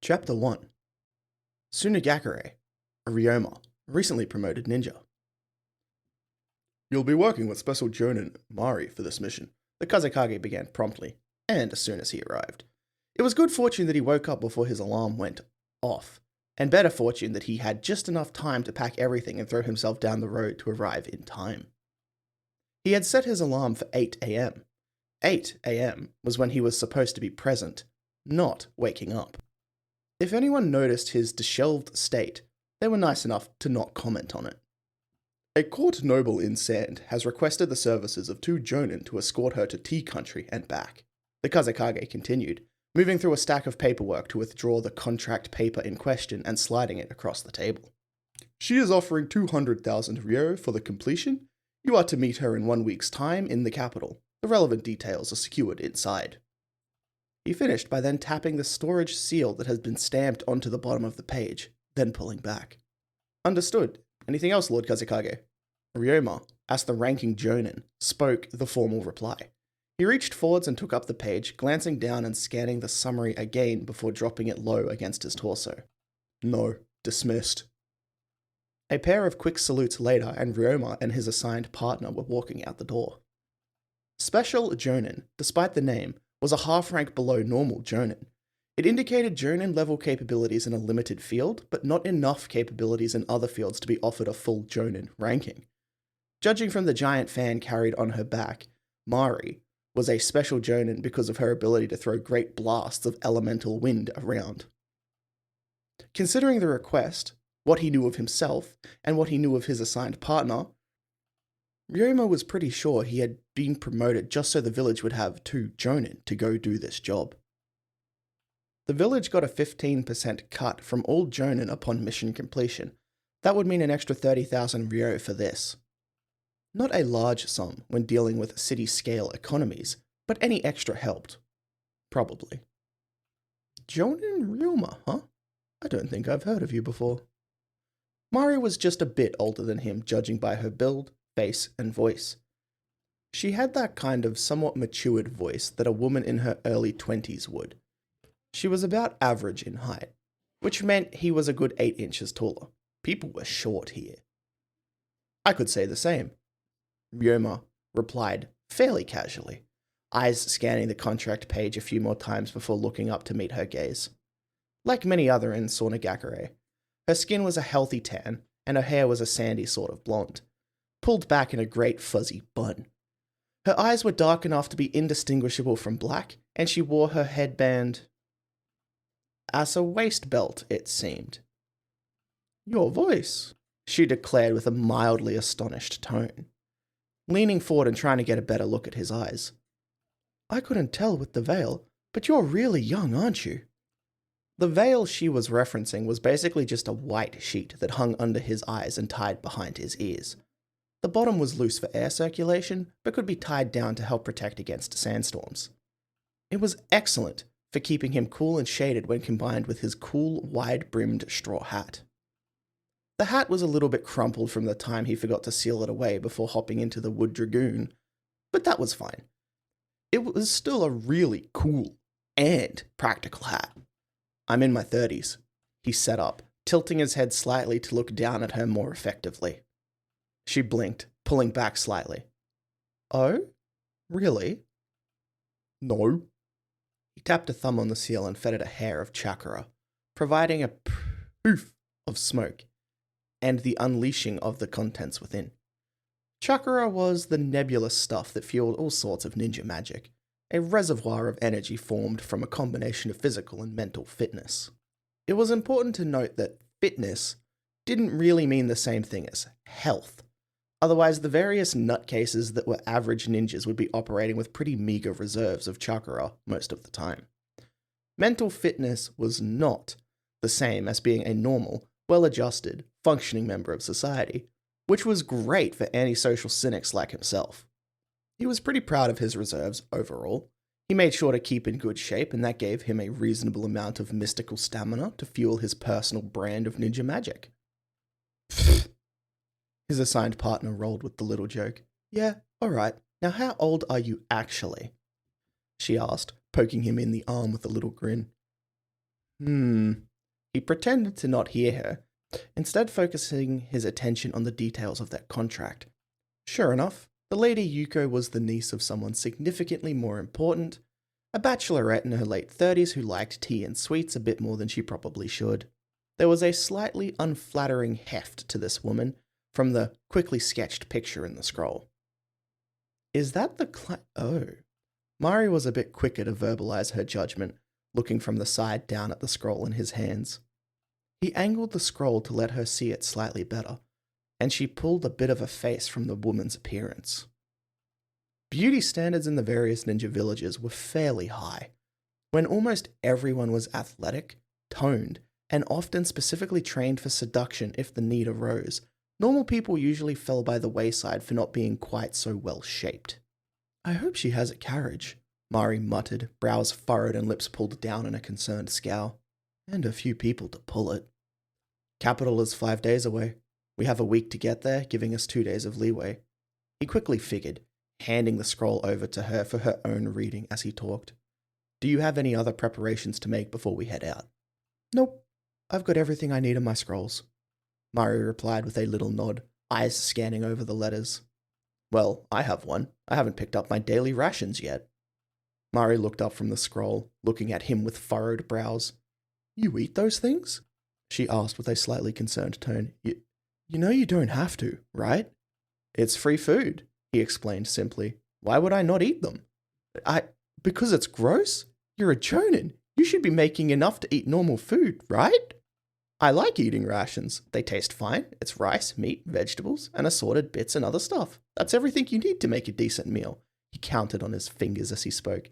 Chapter 1 Saunagakure I, Ryoma, recently promoted ninja. You'll be working with Special Jonin Mari for this mission, the Kazekage began promptly, and as soon as he arrived. It was good fortune that he woke up before his alarm went off, and better fortune that he had just enough time to pack everything and throw himself down the road to arrive in time. He had set his alarm for 8 a.m. 8 a.m. was when he was supposed to be present, not waking up. If anyone noticed his disheveled state, they were nice enough to not comment on it. A court noble in Sand has requested the services of 2 jonin to escort her to Tea Country and back. The Kazekage continued, moving through a stack of paperwork to withdraw the contract paper in question and sliding it across the table. She is offering 200,000 ryo for the completion. You are to meet her in 1 week's time in the capital. The relevant details are secured inside. He finished by then tapping the storage seal that had been stamped onto the bottom of the page, then pulling back. Understood. Anything else, Lord Kazekage? Ryoma, as the ranking jonin, spoke the formal reply. He reached forwards and took up the page, glancing down and scanning the summary again before dropping it low against his torso. No, dismissed. A pair of quick salutes later, and Ryoma and his assigned partner were walking out the door. Special Jonin, despite the name, was a half rank below normal jonin. It indicated jonin level capabilities in a limited field, but not enough capabilities in other fields to be offered a full jonin ranking. Judging from the giant fan carried on her back, Mari was a special jonin because of her ability to throw great blasts of elemental wind around. Considering the request, what he knew of himself, and what he knew of his assigned partner, Ryoma was pretty sure he had been promoted just so the village would have 2 jonin to go do this job. The village got a 15% cut from all jonin upon mission completion. That would mean an extra 30,000 ryo for this. Not a large sum when dealing with city-scale economies, but any extra helped. Probably. Jonin Ryoma, huh? I don't think I've heard of you before. Mari was just a bit older than him, judging by her build, face, and voice. She had that kind of somewhat matured voice that a woman in her early 20s would. She was about average in height, which meant he was a good 8 inches taller. People were short here. I could say the same. Ryoma replied fairly casually, eyes scanning the contract page a few more times before looking up to meet her gaze. Like many other in Saunagakure, her skin was a healthy tan, and her hair was a sandy sort of blonde, pulled back in a great fuzzy bun. Her eyes were dark enough to be indistinguishable from black, and she wore her headband as a waist belt, it seemed. Your voice, she declared with a mildly astonished tone, leaning forward and trying to get a better look at his eyes. I couldn't tell with the veil, but you're really young, aren't you? The veil she was referencing was basically just a white sheet that hung under his eyes and tied behind his ears. The bottom was loose for air circulation, but could be tied down to help protect against sandstorms. It was excellent for keeping him cool and shaded when combined with his cool, wide-brimmed straw hat. The hat was a little bit crumpled from the time he forgot to seal it away before hopping into the Wood Dragoon, but that was fine. It was still a really cool and practical hat. I'm in my 30s, he sat up, tilting his head slightly to look down at her more effectively. She blinked, pulling back slightly. Oh? Really? No. He tapped a thumb on the seal and fed it a hair of chakra, providing a poof of smoke, and the unleashing of the contents within. Chakra was the nebulous stuff that fueled all sorts of ninja magic, a reservoir of energy formed from a combination of physical and mental fitness. It was important to note that fitness didn't really mean the same thing as health. Otherwise, the various nutcases that were average ninjas would be operating with pretty meager reserves of chakra most of the time. Mental fitness was not the same as being a normal, well-adjusted, functioning member of society, which was great for antisocial cynics like himself. He was pretty proud of his reserves overall. He made sure to keep in good shape, and that gave him a reasonable amount of mystical stamina to fuel his personal brand of ninja magic. His assigned partner rolled with the little joke. Yeah, alright. Now how old are you actually? She asked, poking him in the arm with a little grin. He pretended to not hear her, instead focusing his attention on the details of that contract. Sure enough, the Lady Yuko was the niece of someone significantly more important, a bachelorette in her late 30s who liked tea and sweets a bit more than she probably should. There was a slightly unflattering heft to this woman from the quickly sketched picture in the scroll. Is that the Oh. Mari was a bit quicker to verbalize her judgment, looking from the side down at the scroll in his hands. He angled the scroll to let her see it slightly better, and she pulled a bit of a face from the woman's appearance. Beauty standards in the various ninja villages were fairly high. When almost everyone was athletic, toned, and often specifically trained for seduction if the need arose, normal people usually fell by the wayside for not being quite so well shaped. I hope she has a carriage, Mari muttered, brows furrowed and lips pulled down in a concerned scowl. And a few people to pull it. Capital is 5 days away. We have a week to get there, giving us 2 days of leeway. He quickly figured, handing the scroll over to her for her own reading as he talked. Do you have any other preparations to make before we head out? Nope. I've got everything I need in my scrolls, Mari replied with a little nod, eyes scanning over the letters. Well, I have one. I haven't picked up my daily rations yet. Mari looked up from the scroll, looking at him with furrowed brows. You eat those things? She asked with a slightly concerned tone. You know you don't have to, right? It's free food, he explained simply. Why would I not eat them? Because it's gross? You're a jonin. You should be making enough to eat normal food, right? I like eating rations. They taste fine. It's rice, meat, vegetables, and assorted bits and other stuff. That's everything you need to make a decent meal. He counted on his fingers as he spoke.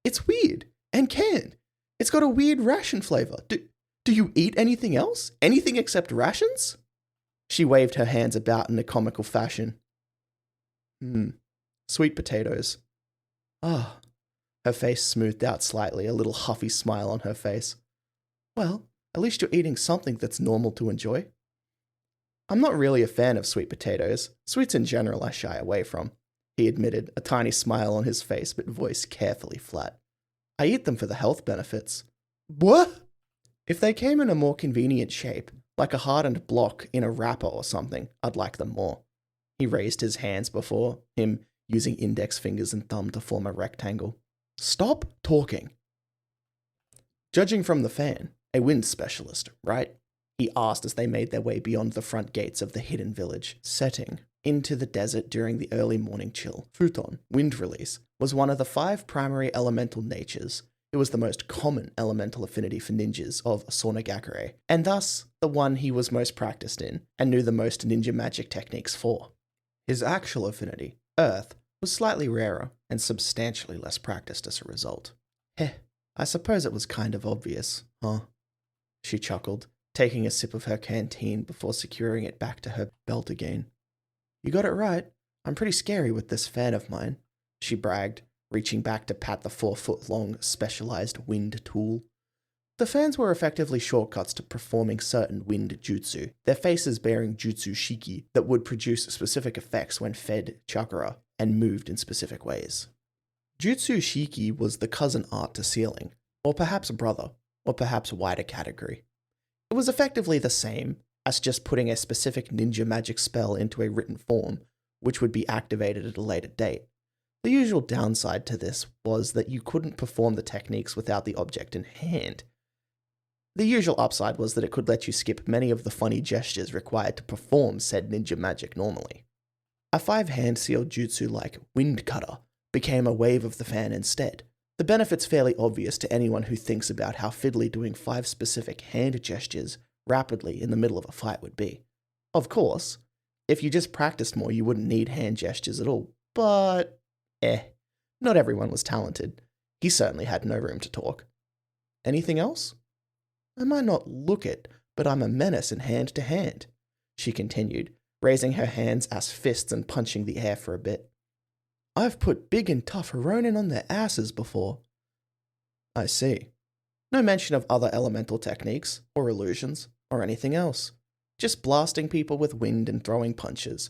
It's weird and canned. It's got a weird ration flavor. Do you eat anything else? Anything except rations? She waved her hands about in a comical fashion. Sweet potatoes. Ah. Her face smoothed out slightly, a little huffy smile on her face. Well, at least you're eating something that's normal to enjoy. I'm not really a fan of sweet potatoes. Sweets in general I shy away from, he admitted, a tiny smile on his face but voice carefully flat. I eat them for the health benefits. What? If they came in a more convenient shape, like a hardened block in a wrapper or something, I'd like them more. He raised his hands before him, using index fingers and thumb to form a rectangle. Stop talking. Judging from the fan, a wind specialist, right? He asked as they made their way beyond the front gates of the hidden village, setting into the desert during the early morning chill. Futon, wind release, was one of the 5 primary elemental natures. It was the most common elemental affinity for ninjas of Saunagakure, and thus the one he was most practiced in and knew the most ninja magic techniques for. His actual affinity, earth, was slightly rarer and substantially less practiced as a result. I suppose it was kind of obvious, huh? She chuckled, taking a sip of her canteen before securing it back to her belt again. You got it right. I'm pretty scary with this fan of mine, she bragged, reaching back to pat the 4-foot-long specialized wind tool. The fans were effectively shortcuts to performing certain wind jutsu, their faces bearing jutsu shiki that would produce specific effects when fed chakra and moved in specific ways. Jutsu shiki was the cousin art to sealing, or perhaps brother, or perhaps wider category. It was effectively the same as just putting a specific ninja magic spell into a written form, which would be activated at a later date. The usual downside to this was that you couldn't perform the techniques without the object in hand. The usual upside was that it could let you skip many of the funny gestures required to perform said ninja magic normally. A 5-hand sealed jutsu like Wind Cutter became a wave of the fan instead. The benefit's fairly obvious to anyone who thinks about how fiddly doing 5 specific hand gestures rapidly in the middle of a fight would be. Of course, if you just practiced more you wouldn't need hand gestures at all, but not everyone was talented. He certainly had no room to talk. Anything else? I might not look it, but I'm a menace in hand to hand, she continued, raising her hands as fists and punching the air for a bit. I've put big and tough Ronin on their asses before. I see. No mention of other elemental techniques, or illusions, or anything else. Just blasting people with wind and throwing punches.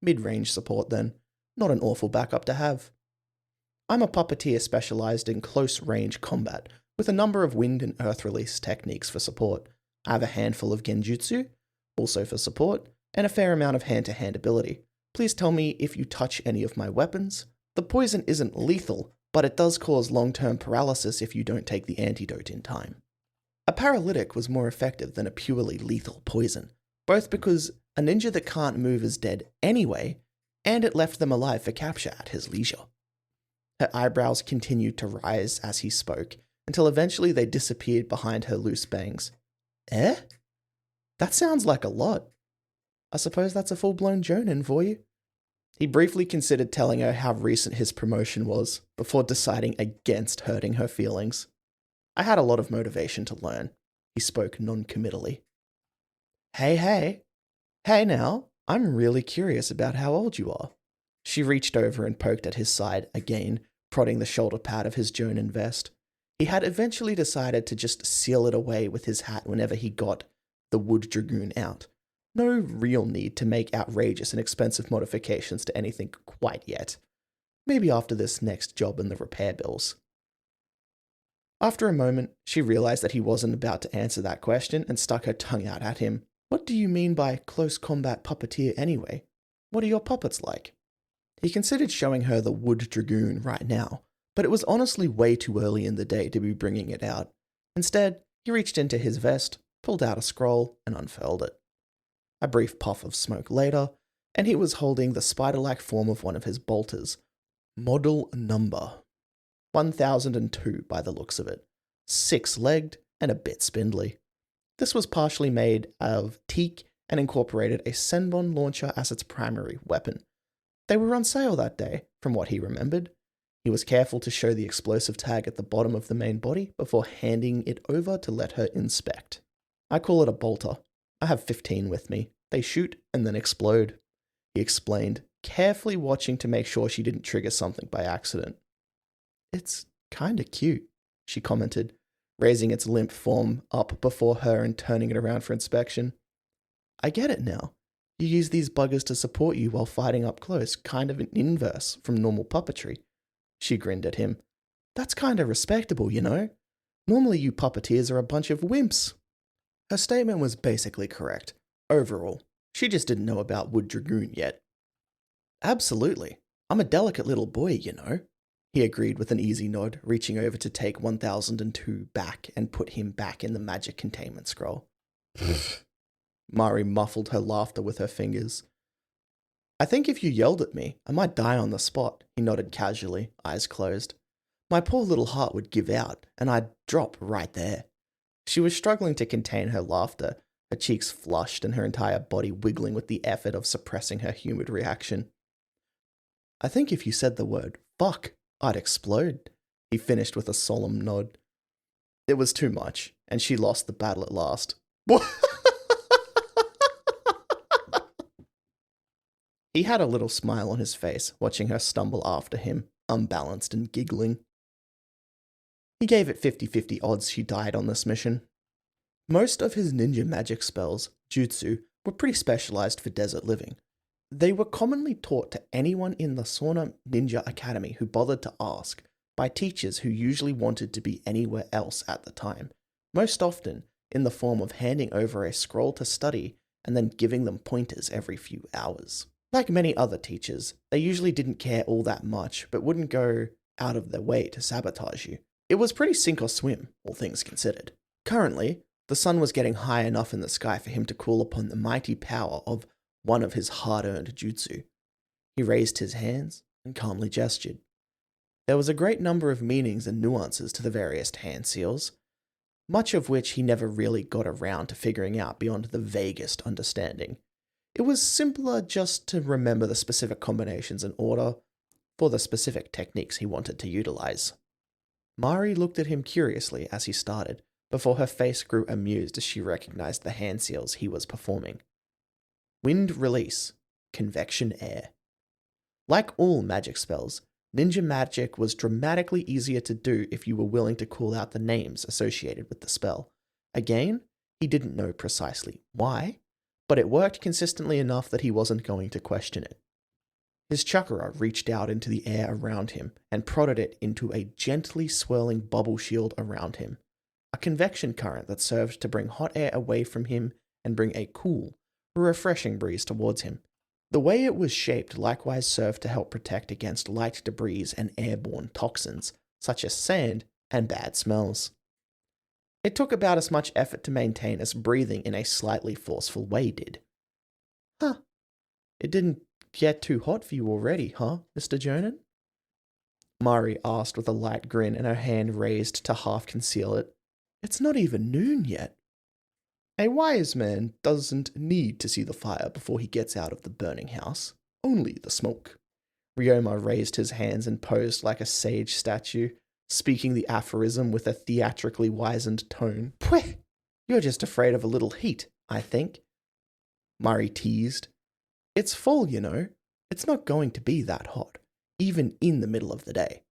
Mid-range support then. Not an awful backup to have. I'm a puppeteer specialized in close-range combat, with a number of wind and earth release techniques for support. I have a handful of genjutsu, also for support, and a fair amount of hand-to-hand ability. Please tell me if you touch any of my weapons. The poison isn't lethal, but it does cause long-term paralysis if you don't take the antidote in time. A paralytic was more effective than a purely lethal poison, both because a ninja that can't move is dead anyway, and it left them alive for capture at his leisure. Her eyebrows continued to rise as he spoke, until eventually they disappeared behind her loose bangs. Eh? That sounds like a lot. I suppose that's a full-blown jonin for you. He briefly considered telling her how recent his promotion was, before deciding against hurting her feelings. I had a lot of motivation to learn. He spoke non-committally. Hey now, I'm really curious about how old you are. She reached over and poked at his side again, prodding the shoulder pad of his jonin vest. He had eventually decided to just seal it away with his hat whenever he got the wood dragoon out. No real need to make outrageous and expensive modifications to anything quite yet. Maybe after this next job in the repair bills. After a moment, she realized that he wasn't about to answer that question and stuck her tongue out at him. What do you mean by close combat puppeteer anyway? What are your puppets like? He considered showing her the wood dragoon right now, but it was honestly way too early in the day to be bringing it out. Instead, he reached into his vest, pulled out a scroll, and unfurled it. A brief puff of smoke later, and he was holding the spider-like form of one of his bolters. Model number 1002 by the looks of it. 6-legged and a bit spindly. This was partially made of teak and incorporated a senbon launcher as its primary weapon. They were on sale that day, from what he remembered. He was careful to show the explosive tag at the bottom of the main body before handing it over to let her inspect. I call it a bolter. I have 15 with me. They shoot and then explode, he explained, carefully watching to make sure she didn't trigger something by accident. It's kinda cute, she commented, raising its limp form up before her and turning it around for inspection. I get it now. You use these buggers to support you while fighting up close, kind of an inverse from normal puppetry. She grinned at him. That's kinda respectable, you know? Normally you puppeteers are a bunch of wimps. Her statement was basically correct. Overall, she just didn't know about Wood Dragoon yet. Absolutely. I'm a delicate little boy, you know. He agreed with an easy nod, reaching over to take 1002 back and put him back in the magic containment scroll. Mari muffled her laughter with her fingers. I think if you yelled at me, I might die on the spot, he nodded casually, eyes closed. My poor little heart would give out, and I'd drop right there. She was struggling to contain her laughter, her cheeks flushed and her entire body wiggling with the effort of suppressing her humid reaction. I think if you said the word fuck, I'd explode, he finished with a solemn nod. It was too much, and she lost the battle at last. He had a little smile on his face, watching her stumble after him, unbalanced and giggling. He gave it 50-50 odds she died on this mission. Most of his ninja magic spells, jutsu, were pretty specialized for desert living. They were commonly taught to anyone in the Sauna Ninja Academy who bothered to ask, by teachers who usually wanted to be anywhere else at the time, most often in the form of handing over a scroll to study and then giving them pointers every few hours. Like many other teachers, they usually didn't care all that much, but wouldn't go out of their way to sabotage you. It was pretty sink or swim, all things considered. Currently, the sun was getting high enough in the sky for him to call upon the mighty power of one of his hard-earned jutsu. He raised his hands and calmly gestured. There was a great number of meanings and nuances to the various hand seals, much of which he never really got around to figuring out beyond the vaguest understanding. It was simpler just to remember the specific combinations in order for the specific techniques he wanted to utilize. Mari looked at him curiously as he started, before her face grew amused as she recognized the hand seals he was performing. Wind release, convection air. Like all magic spells, ninja magic was dramatically easier to do if you were willing to call out the names associated with the spell. Again, he didn't know precisely why, but it worked consistently enough that he wasn't going to question it. His chakra reached out into the air around him and prodded it into a gently swirling bubble shield around him, a convection current that served to bring hot air away from him and bring a cool, refreshing breeze towards him. The way it was shaped likewise served to help protect against light debris and airborne toxins, such as sand and bad smells. It took about as much effort to maintain as breathing in a slightly forceful way did. Huh. It didn't get too hot for you already, huh, Mr. Jonan? Mari asked with a light grin and her hand raised to half conceal it. It's not even noon yet. A wise man doesn't need to see the fire before he gets out of the burning house, only the smoke. Ryoma raised his hands and posed like a sage statue, speaking the aphorism with a theatrically wizened tone. Pweh! You're just afraid of a little heat, I think. Mari teased. It's fall, you know. It's not going to be that hot, even in the middle of the day.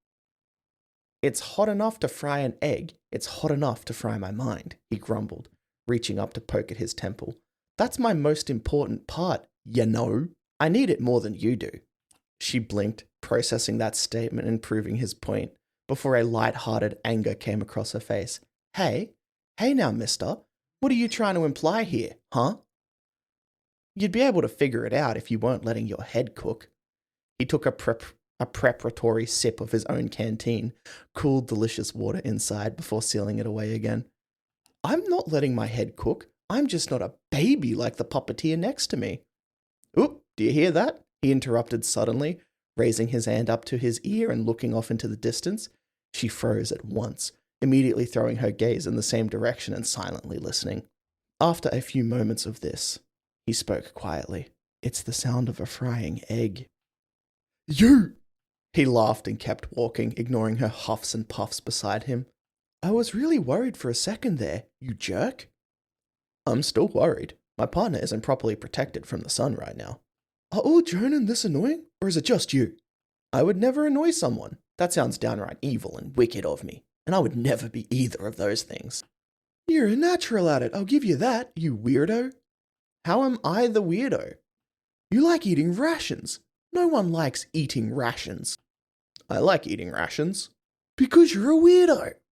It's hot enough to fry an egg. It's hot enough to fry my mind, he grumbled, reaching up to poke at his temple. That's my most important part, you know. I need it more than you do. She blinked, processing that statement and proving his point, before a light-hearted anger came across her face. Hey now, mister. What are you trying to imply here, huh? You'd be able to figure it out if you weren't letting your head cook. He took a preparatory sip of his own canteen, cooled delicious water inside before sealing it away again. I'm not letting my head cook. I'm just not a baby like the puppeteer next to me. Oop, do you hear that? He interrupted suddenly, raising his hand up to his ear and looking off into the distance. She froze at once, immediately throwing her gaze in the same direction and silently listening. After a few moments of this, he spoke quietly. It's the sound of a frying egg. You! He laughed and kept walking, ignoring her huffs and puffs beside him. I was really worried for a second there, you jerk. I'm still worried. My partner isn't properly protected from the sun right now. Are all Jonan this annoying, or is it just you? I would never annoy someone. That sounds downright evil and wicked of me, and I would never be either of those things. You're a natural at it, I'll give you that, you weirdo. How am I the weirdo? You like eating rations. No one likes eating rations. I like eating rations. Because you're a weirdo.